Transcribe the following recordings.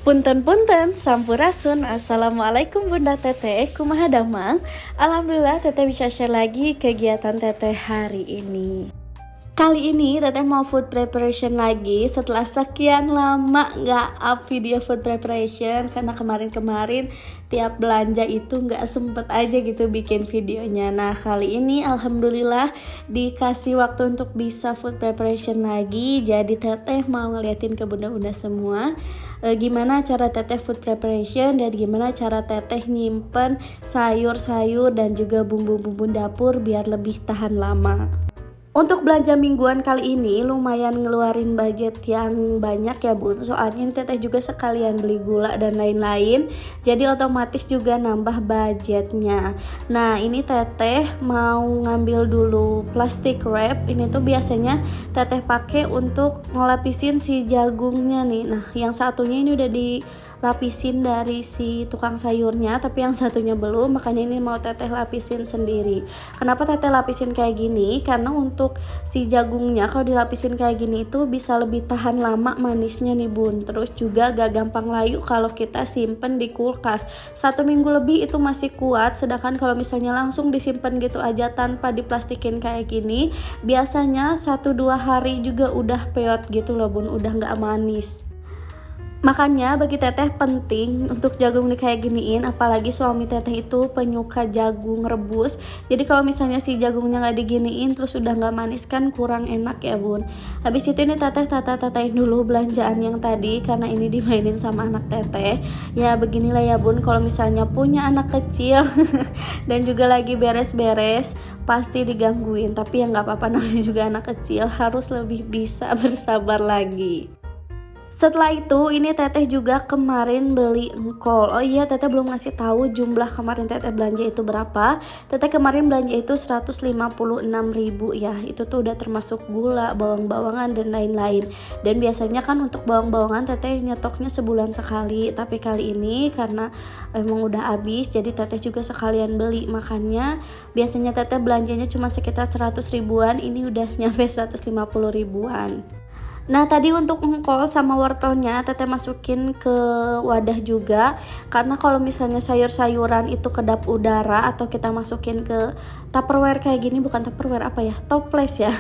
Punten-punten, sampurasun. Assalamualaikum Bunda Teteh, kumaha damang? Alhamdulillah Teteh bisa share lagi kegiatan Teteh hari ini. Kali ini Teteh mau food preparation lagi setelah sekian lama nggak up video food preparation karena kemarin-kemarin tiap belanja itu nggak sempet aja gitu bikin videonya. Nah kali ini alhamdulillah dikasih waktu untuk bisa food preparation lagi, jadi Teteh mau ngeliatin ke bunda-bunda semua gimana cara Teteh food preparation dan gimana cara Teteh nyimpen sayur-sayur dan juga bumbu-bumbu dapur biar lebih tahan lama. Untuk belanja mingguan kali ini lumayan ngeluarin budget yang banyak ya bun, soalnya ini Teteh juga sekalian beli gula dan lain-lain, jadi otomatis juga nambah budgetnya. Nah ini Teteh mau ngambil dulu plastic wrap, ini tuh biasanya Teteh pakai untuk ngelapisin si jagungnya nih. Nah yang satunya ini udah dilapisin dari si tukang sayurnya, tapi yang satunya belum, makanya ini mau Teteh lapisin sendiri. Kenapa Teteh lapisin kayak gini? Karena untuk si jagungnya kalau dilapisin kayak gini itu bisa lebih tahan lama manisnya nih bun, terus juga gak gampang layu kalau kita simpen di kulkas. 1 minggu lebih itu masih kuat, sedangkan kalau misalnya langsung disimpan gitu aja tanpa diplastikin kayak gini, biasanya 1-2 hari juga udah peot gitu loh bun, udah gak manis. Makanya bagi Teteh penting untuk jagung kayak giniin, apalagi suami Teteh itu penyuka jagung rebus. Jadi kalau misalnya si jagungnya nggak diginiin terus udah nggak manis kan kurang enak ya bun. Habis itu ini Teteh tata-tatain dulu belanjaan yang tadi karena ini dimainin sama anak Teteh. Ya beginilah ya bun, kalau misalnya punya anak kecil dan juga lagi beres-beres pasti digangguin. Tapi ya nggak apa-apa, namanya juga anak kecil, harus lebih bisa bersabar lagi. Setelah itu ini Teteh juga kemarin beli engkol. Oh iya, Teteh belum ngasih tahu jumlah kemarin Teteh belanja itu berapa. Teteh kemarin belanja itu 156.000 ya. Itu tuh udah termasuk gula, bawang-bawangan dan lain-lain. Dan biasanya kan untuk bawang-bawangan Teteh nyetoknya sebulan sekali, tapi kali ini karena emang udah habis jadi Teteh juga sekalian beli. Makanya biasanya Teteh belanjanya cuma sekitar 100 ribuan, ini udah nyampe 150 ribuan. Nah tadi untuk engkol sama wortelnya Teteh masukin ke wadah juga, karena kalau misalnya sayur-sayuran itu kedap udara atau kita masukin ke tupperware kayak gini, bukan tupperware apa ya, toples ya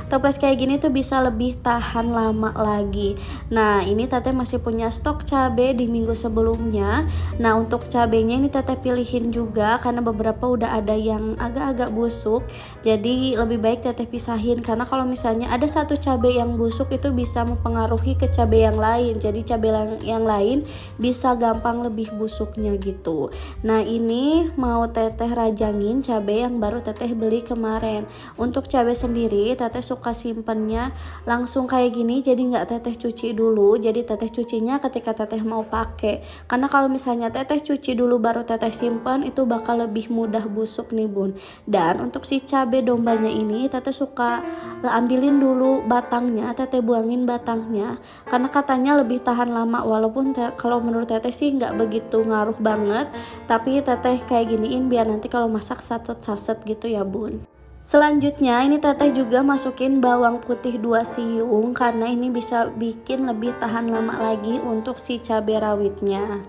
toples kayak gini tuh bisa lebih tahan lama lagi. Nah ini Teteh masih punya stok cabai di minggu sebelumnya. Nah untuk cabenya ini Teteh pilihin juga karena beberapa udah ada yang agak-agak busuk, jadi lebih baik Teteh pisahin, karena kalau misalnya ada satu cabai yang busuk itu bisa mempengaruhi ke cabai yang lain, jadi cabai yang lain bisa gampang lebih busuknya gitu. Nah ini mau Teteh rajangin cabai yang baru Teteh beli kemarin. Untuk cabai sendiri Teteh suka simpennya langsung kayak gini, jadi nggak Teteh cuci dulu, jadi Teteh cucinya ketika Teteh mau pakai, karena kalau misalnya Teteh cuci dulu baru Teteh simpan itu bakal lebih mudah busuk nih bun. Dan untuk si cabai dombanya ini Teteh suka ambilin dulu batangnya, Teteh buang batangnya karena katanya lebih tahan lama, walaupun kalau menurut Teteh sih nggak begitu ngaruh banget, tapi Teteh kayak giniin biar nanti kalau masak saset-saset gitu ya bun. Selanjutnya ini Teteh juga masukin bawang putih 2 siung karena ini bisa bikin lebih tahan lama lagi untuk si cabai rawitnya.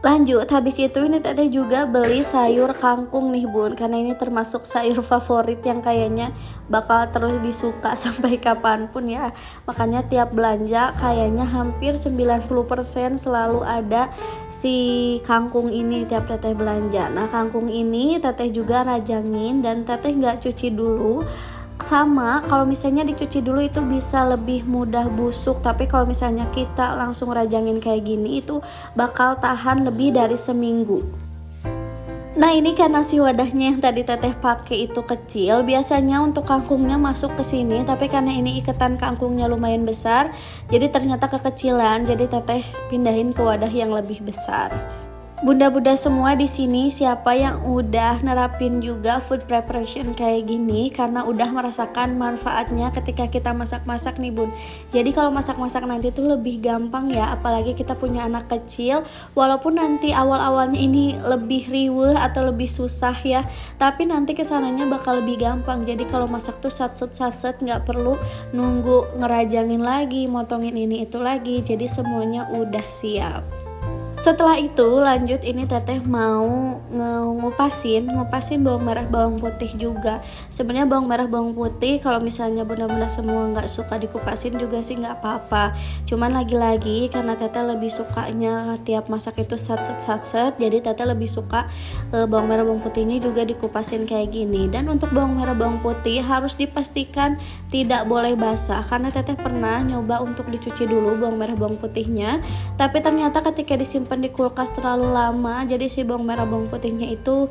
Lanjut, habis itu ini Teteh juga beli sayur kangkung nih bun, karena ini termasuk sayur favorit yang kayaknya bakal terus disuka sampai kapanpun ya. Makanya tiap belanja kayaknya hampir 90% selalu ada si kangkung ini tiap Teteh belanja. Nah kangkung ini Teteh juga rajangin dan Teteh gak cuci dulu. Sama kalau misalnya dicuci dulu itu bisa lebih mudah busuk, tapi kalau misalnya kita langsung rajangin kayak gini itu bakal tahan lebih dari seminggu. Nah ini karena si wadahnya yang tadi Teteh pakai itu kecil, biasanya untuk kangkungnya masuk ke sini, tapi karena ini iketan kangkungnya lumayan besar jadi ternyata kekecilan, jadi Teteh pindahin ke wadah yang lebih besar. Bunda-bunda semua di sini siapa yang udah nerapin juga food preparation kayak gini karena udah merasakan manfaatnya ketika kita masak-masak nih bun. Jadi kalau masak-masak nanti tuh lebih gampang ya, apalagi kita punya anak kecil. Walaupun nanti awal-awalnya ini lebih riweuh atau lebih susah ya, tapi nanti kesananya bakal lebih gampang. Jadi kalau masak tuh satset-satset, nggak perlu nunggu ngerajangin lagi, motongin ini itu lagi. Jadi semuanya udah siap. Setelah itu lanjut ini teteh mau ngupasin bawang merah bawang putih juga. Sebenarnya bawang merah bawang putih kalau misalnya benar-benar semua nggak suka dikupasin juga sih nggak apa-apa. Cuman lagi-lagi karena teteh lebih sukanya tiap masak itu sat-set, jadi teteh lebih suka bawang merah bawang putihnya juga dikupasin kayak gini. Dan untuk bawang merah bawang putih harus dipastikan tidak boleh basah, karena teteh pernah nyoba untuk dicuci dulu bawang merah bawang putihnya, tapi ternyata ketika disimpan di kulkas terlalu lama jadi si bawang merah bawang putihnya itu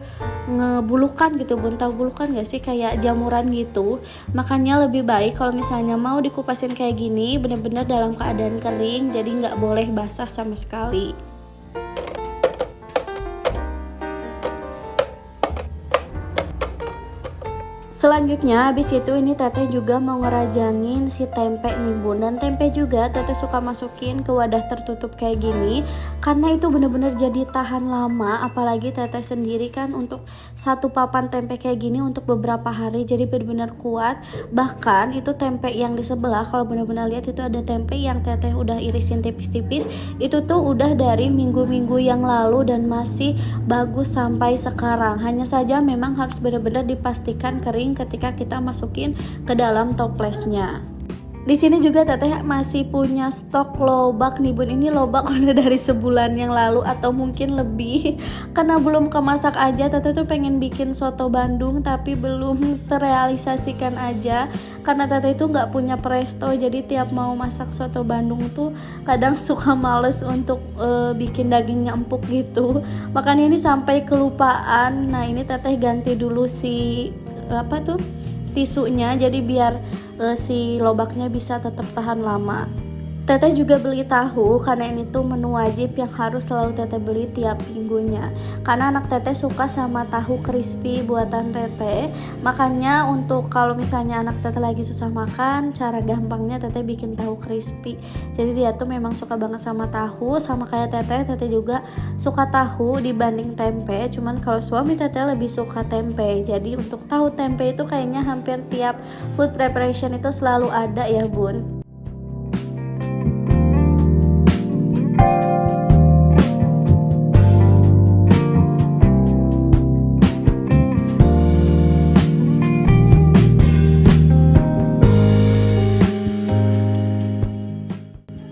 ngebulukan gitu. Bun, tahu bulukan gak sih, kayak jamuran gitu. Makanya lebih baik kalau misalnya mau dikupasin kayak gini bener-bener dalam keadaan kering, jadi nggak boleh basah sama sekali. Selanjutnya habis itu ini teteh juga mau ngerajangin si tempe nih bun. Dan tempe juga teteh suka masukin ke wadah tertutup kayak gini karena itu bener-bener jadi tahan lama. Apalagi teteh sendiri kan untuk satu papan tempe kayak gini untuk beberapa hari, jadi bener-bener kuat. Bahkan itu tempe yang di sebelah, kalau bener-bener lihat itu ada tempe yang teteh udah irisin tipis-tipis, itu tuh udah dari minggu-minggu yang lalu dan masih bagus sampai sekarang. Hanya saja memang harus bener-bener dipastikan kering ketika kita masukin ke dalam toplesnya. Di sini juga teteh masih punya stok lobak nih bun. Ini lobak udah dari sebulan yang lalu atau mungkin lebih. Karena belum kemasak aja, teteh tuh pengen bikin soto Bandung tapi belum terrealisasikan aja. Karena teteh itu nggak punya presto, jadi tiap mau masak soto Bandung tuh kadang suka males untuk bikin dagingnya empuk gitu. Makanya ini sampai kelupaan. Nah ini teteh ganti dulu si tisunya, jadi biar si lobaknya bisa tetap tahan lama. Teteh juga beli tahu karena ini tuh menu wajib yang harus selalu teteh beli tiap minggunya. Karena anak teteh suka sama tahu crispy buatan teteh. Makanya untuk kalau misalnya anak teteh lagi susah makan, cara gampangnya teteh bikin tahu crispy. Jadi dia tuh memang suka banget sama tahu, sama kayak teteh juga suka tahu dibanding tempe. Cuman kalau suami teteh lebih suka tempe. Jadi untuk tahu tempe itu kayaknya hampir tiap food preparation itu selalu ada ya bun.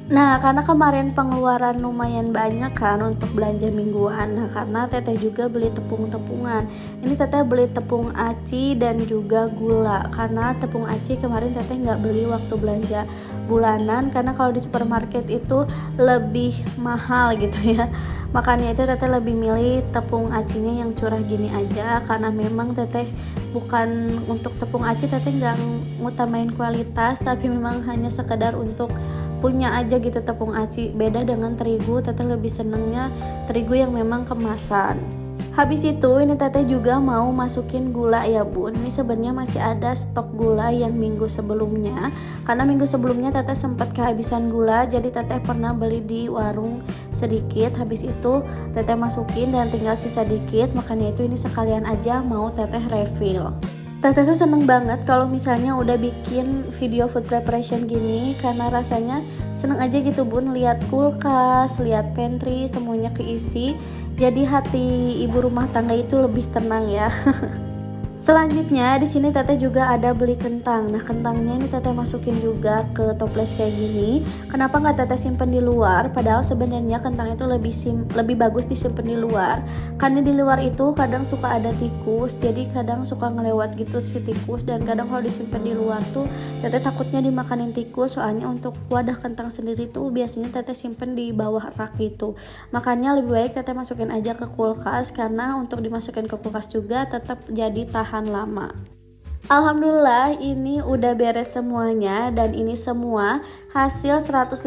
Nah karena kemarin pengeluaran lumayan banyak kan untuk belanja mingguan. Nah karena teteh juga beli tepung-tepungan. Ini teteh beli tepung aci dan juga gula. Karena tepung aci kemarin teteh nggak beli waktu belanja bulanan, karena kalau di supermarket itu lebih mahal gitu ya. Makanya itu teteh lebih milih tepung acinya yang curah gini aja. Karena memang teteh bukan untuk tepung aci, teteh nggak ngutamain kualitas, tapi memang hanya sekedar untuk punya aja gitu tepung aci. Beda dengan terigu, teteh lebih senengnya terigu yang memang kemasan. Habis itu ini teteh juga mau masukin gula ya bun. Ini sebenarnya masih ada stok gula yang minggu sebelumnya, karena minggu sebelumnya teteh sempat kehabisan gula, jadi teteh pernah beli di warung sedikit. Habis itu teteh masukin dan tinggal sisa dikit, makanya itu ini sekalian aja mau teteh refill. Teteh tuh seneng banget kalau misalnya udah bikin video food preparation gini, karena rasanya seneng aja gitu bun, lihat kulkas, lihat pantry, semuanya keisi. Jadi hati ibu rumah tangga itu lebih tenang ya. Selanjutnya di sini teteh juga ada beli kentang. Nah kentangnya ini teteh masukin juga ke toples kayak gini. Kenapa nggak teteh simpen di luar? Padahal sebenarnya kentang itu lebih bagus disimpan di luar. Karena di luar itu kadang suka ada tikus, jadi kadang suka ngelewat gitu si tikus. Dan kadang kalau disimpan di luar tuh teteh takutnya dimakanin tikus. Soalnya untuk wadah kentang sendiri tuh biasanya teteh simpen di bawah rak gitu. Makanya lebih baik teteh masukin aja ke kulkas, karena untuk dimasukin ke kulkas juga tetap jadi tahan lama. Alhamdulillah ini udah beres semuanya, dan ini semua hasil 156.000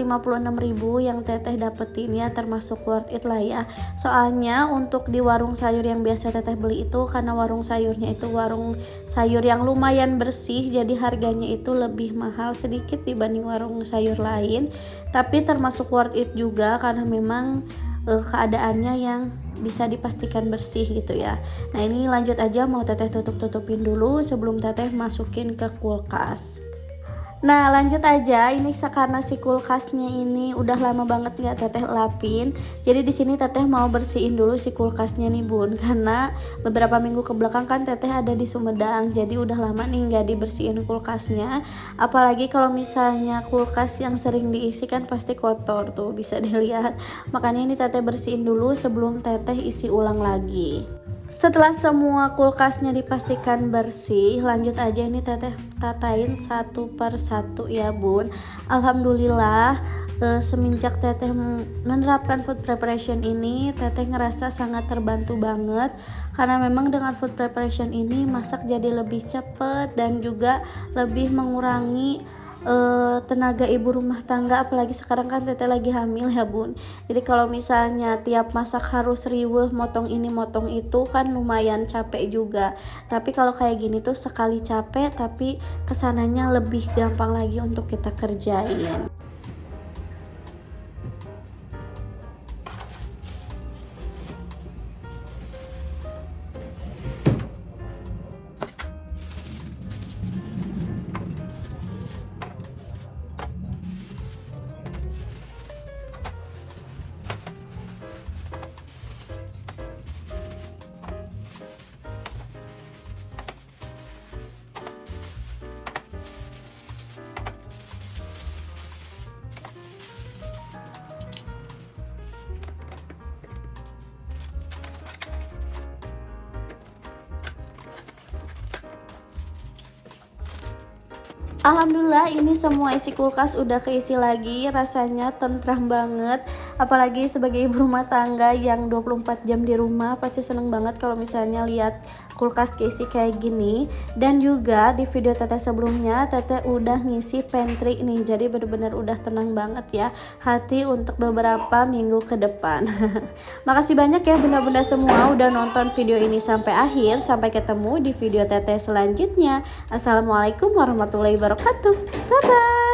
yang teteh dapetin ya, termasuk worth it lah ya. Soalnya untuk di warung sayur yang biasa teteh beli itu, karena warung sayurnya itu warung sayur yang lumayan bersih, jadi harganya itu lebih mahal sedikit dibanding warung sayur lain, tapi termasuk worth it juga karena memang keadaannya yang bisa dipastikan bersih gitu ya. Nah ini lanjut aja mau teteh tutupin dulu sebelum teteh masukin ke kulkas. Nah lanjut aja, ini karena si kulkasnya ini udah lama banget nggak teteh lapin, jadi di sini teteh mau bersihin dulu si kulkasnya nih bun, karena beberapa minggu ke belakang kan teteh ada di Sumedang, jadi udah lama nih nggak dibersihin kulkasnya. Apalagi kalau misalnya kulkas yang sering diisi kan pasti kotor tuh, bisa dilihat. Makanya ini teteh bersihin dulu sebelum teteh isi ulang lagi. Setelah semua kulkasnya dipastikan bersih, lanjut aja ini teteh tatain satu per satu ya bun. Alhamdulillah semenjak teteh menerapkan food preparation ini, teteh ngerasa sangat terbantu banget, karena memang dengan food preparation ini masak jadi lebih cepet dan juga lebih mengurangi tenaga ibu rumah tangga. Apalagi sekarang kan teteh lagi hamil ya bun, jadi kalau misalnya tiap masak harus riweuh motong ini motong itu kan lumayan capek juga. Tapi kalau kayak gini tuh sekali capek tapi kesananya lebih gampang lagi untuk kita kerjain. Alhamdulillah ini semua isi kulkas udah keisi lagi, rasanya tentram banget. Apalagi sebagai ibu rumah tangga yang 24 jam di rumah, pasti seneng banget kalau misalnya lihat kulkas keisi kayak gini. Dan juga di video teteh sebelumnya, teteh udah ngisi pantry nih, jadi bener-bener udah tenang banget ya hati untuk beberapa minggu ke depan. Makasih banyak ya bunda-bunda semua udah nonton video ini sampai akhir. Sampai ketemu di video teteh selanjutnya. Assalamualaikum warahmatullahi wabarakatuh. Bye bye.